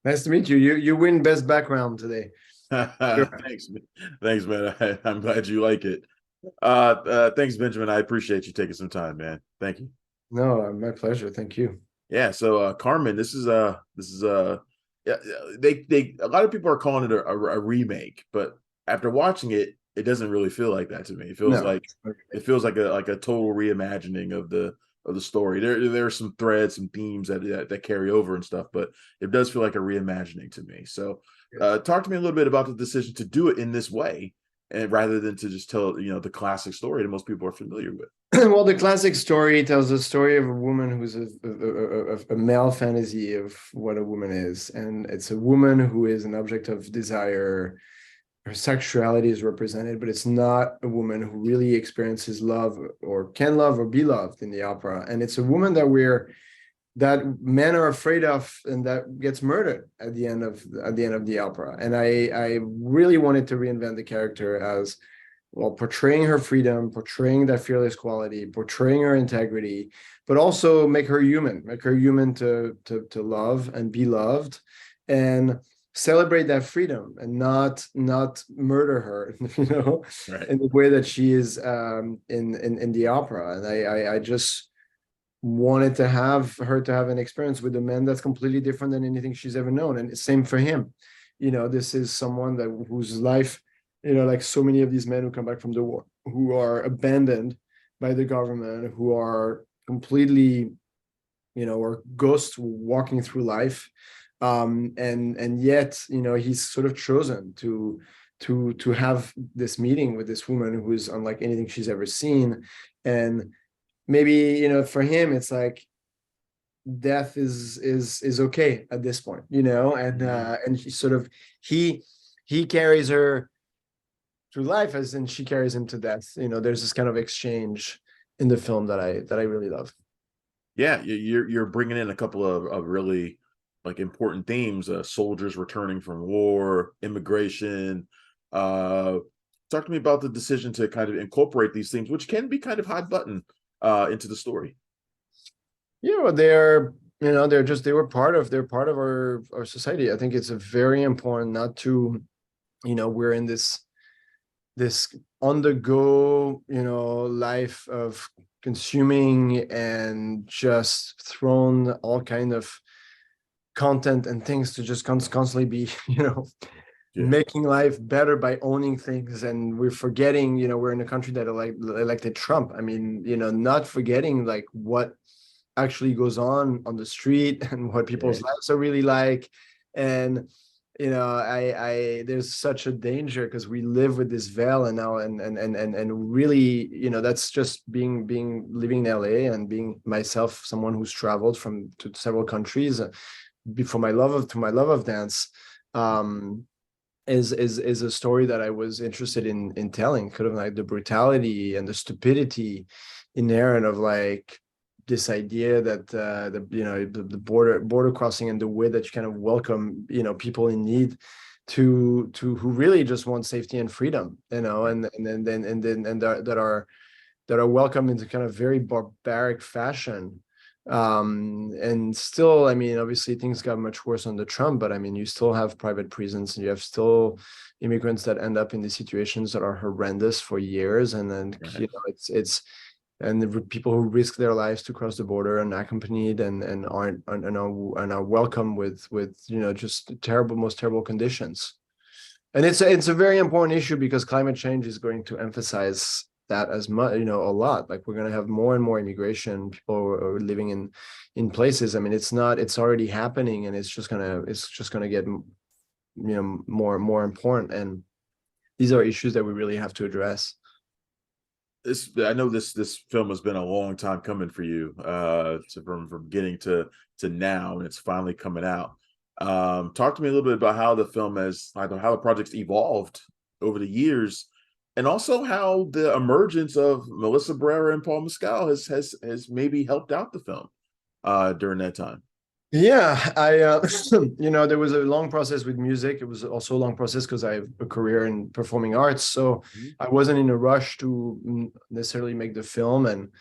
Nice to meet you. You win best background today. Sure. Thanks, man. I'm glad you like it. Thanks, Benjamin. I appreciate you taking some time, man. Thank you. No, my pleasure. Thank you. Yeah. So, Carmen, yeah, they a lot of people are calling it a remake, but after watching it, it doesn't really feel like that to me. No. It feels like a total reimagining of the story. There are some threads, some themes that carry over and stuff, but it does feel like a reimagining to me. So, talk to me a little bit about the decision to do it in this way, and rather than to just tell the classic story that most people are familiar with. Well, the classic story tells the story of a woman who's a male fantasy of what a woman is. And it's a woman who is an object of desire. Her sexuality is represented, but it's not a woman who really experiences love or can love or be loved in the opera. And it's a woman that men are afraid of and that gets murdered at the end of the opera. And I really wanted to reinvent the character as well, portraying her freedom, portraying that fearless quality, portraying her integrity, but also make her human to love and be loved, and celebrate that freedom and not murder her, Right. in the way that she is in the opera. And I just wanted to have an experience with a man that's completely different than anything she's ever known. And same for him. This is someone that whose life, like so many of these men who come back from the war, who are abandoned by the government, who are completely, or ghosts walking through life. And yet, he's sort of chosen to have this meeting with this woman who is unlike anything she's ever seen. And maybe, for him it's like death is okay at this point, and he sort of he he carries her through life as and she carries him to death. There's this kind of exchange in the film that I really love. Yeah, you're bringing in a couple of really like important themes: soldiers returning from war, immigration. Uh, Talk to me about the decision to kind of incorporate these themes, which can be kind of hot button, into the story. Well, they're part of our society. I think it's a very important not to, we're in this on the go, life of consuming and just thrown all kind of content and things to just constantly be, Yeah, making life better by owning things. And we're forgetting, we're in a country that elected Trump. I mean, not forgetting like what actually goes on the street and what people's yeah, lives are really like. And I there's such a danger because we live with this veil. And now and really, that's just being living in LA and being myself someone who's traveled from to several countries, before my love of dance. um is a story that I was interested in telling, kind of like the brutality and the stupidity inherent of like this idea that the border crossing and the way that you kind of welcome, people in need to who really just want safety and freedom, that are welcomed into kind of very barbaric fashion. And still, I mean, obviously things got much worse under Trump, but I mean, you still have private prisons and you have still immigrants that end up in these situations that are horrendous for years. And then, right. it's and the people who risk their lives to cross the border unaccompanied and aren't and are welcome with just terrible, most terrible conditions. And it's a very important issue because climate change is going to emphasize that as much, a lot. Like we're going to have more and more immigration. People are living in places. I mean, it's already happening, and it's just gonna get more and more important. And these are issues that we really have to address. I know this film has been a long time coming for you, from getting to now, and it's finally coming out. Talk to me a little bit about how the film has how the project's evolved over the years, and also how the emergence of Melissa Barrera and Paul Mescal has maybe helped out the film during that time. Yeah, there was a long process with music. It was also a long process because I have a career in performing arts. So Mhm. I wasn't in a rush to necessarily make the film. And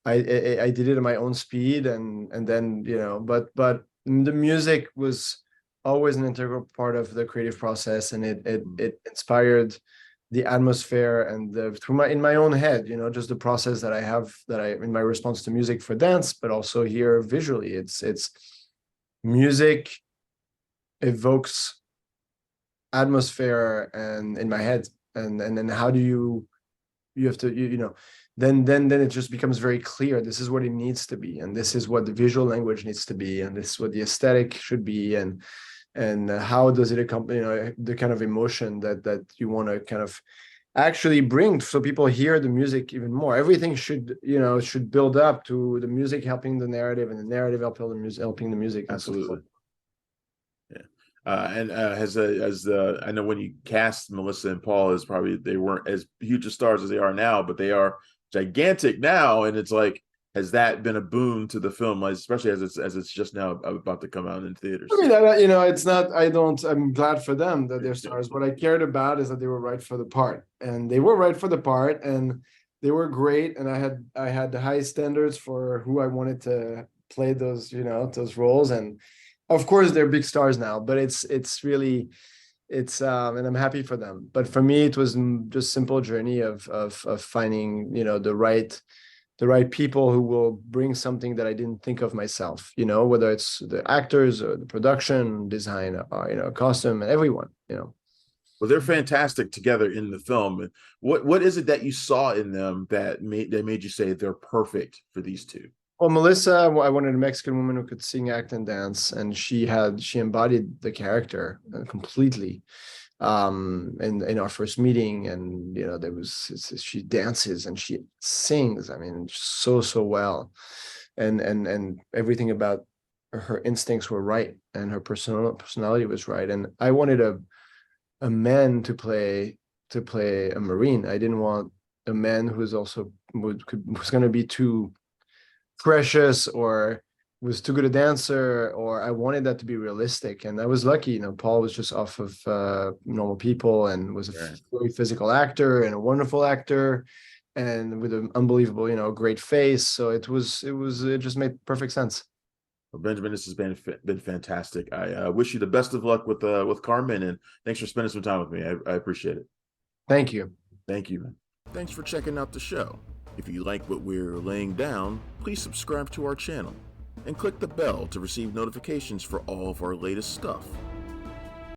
I did it at my own speed. And then, but the music was always an integral part of the creative process, and it inspired the atmosphere and in my own head, just the process that I have, that I in my response to music for dance, but also here visually. It's music evokes atmosphere and in my head, and then how do you have to then it just becomes very clear, this is what it needs to be, and this is what the visual language needs to be, and this is what the aesthetic should be, and how does it accompany the kind of emotion that you want to kind of actually bring, so people hear the music even more. Everything should build up to the music helping the narrative, and the narrative helping the music. Absolutely. And as I know when you cast Melissa and Paul, is probably they weren't as huge of stars as they are now, but they are gigantic now, and it's like, has that been a boon to the film, especially as it's just now about to come out in theaters? I mean, it's not. I'm glad for them that they're stars. What I cared about is that they were right for the part, and they were right for the part, and they were great. And I had the high standards for who I wanted to play those roles, and of course they're big stars now. But it's really and I'm happy for them. But for me, it was just simple journey of finding the right people who will bring something that I didn't think of myself, whether it's the actors or the production design, costume, and everyone. Well, they're fantastic together in the film. What is it that you saw in them that made you say they're perfect for these two? Well, Melissa, I wanted a Mexican woman who could sing, act, and dance, and she embodied the character completely. In our first meeting, and she dances and she sings, I mean, so well, and everything about her instincts were right, and her personality was right. And I wanted a man to play a Marine. I didn't want a man who's also was going to be too precious or was too good a dancer, or I wanted that to be realistic. And I was lucky, Paul was just off of Normal People, and was a very physical actor and a wonderful actor, and with an unbelievable, great face. So it just made perfect sense. Well, Benjamin, this has been fantastic. I wish you the best of luck with Carmen, and thanks for spending some time with me. I appreciate it. Thank you. Thank you, man. Thanks for checking out the show. If you like what we're laying down, please subscribe to our channel and click the bell to receive notifications for all of our latest stuff.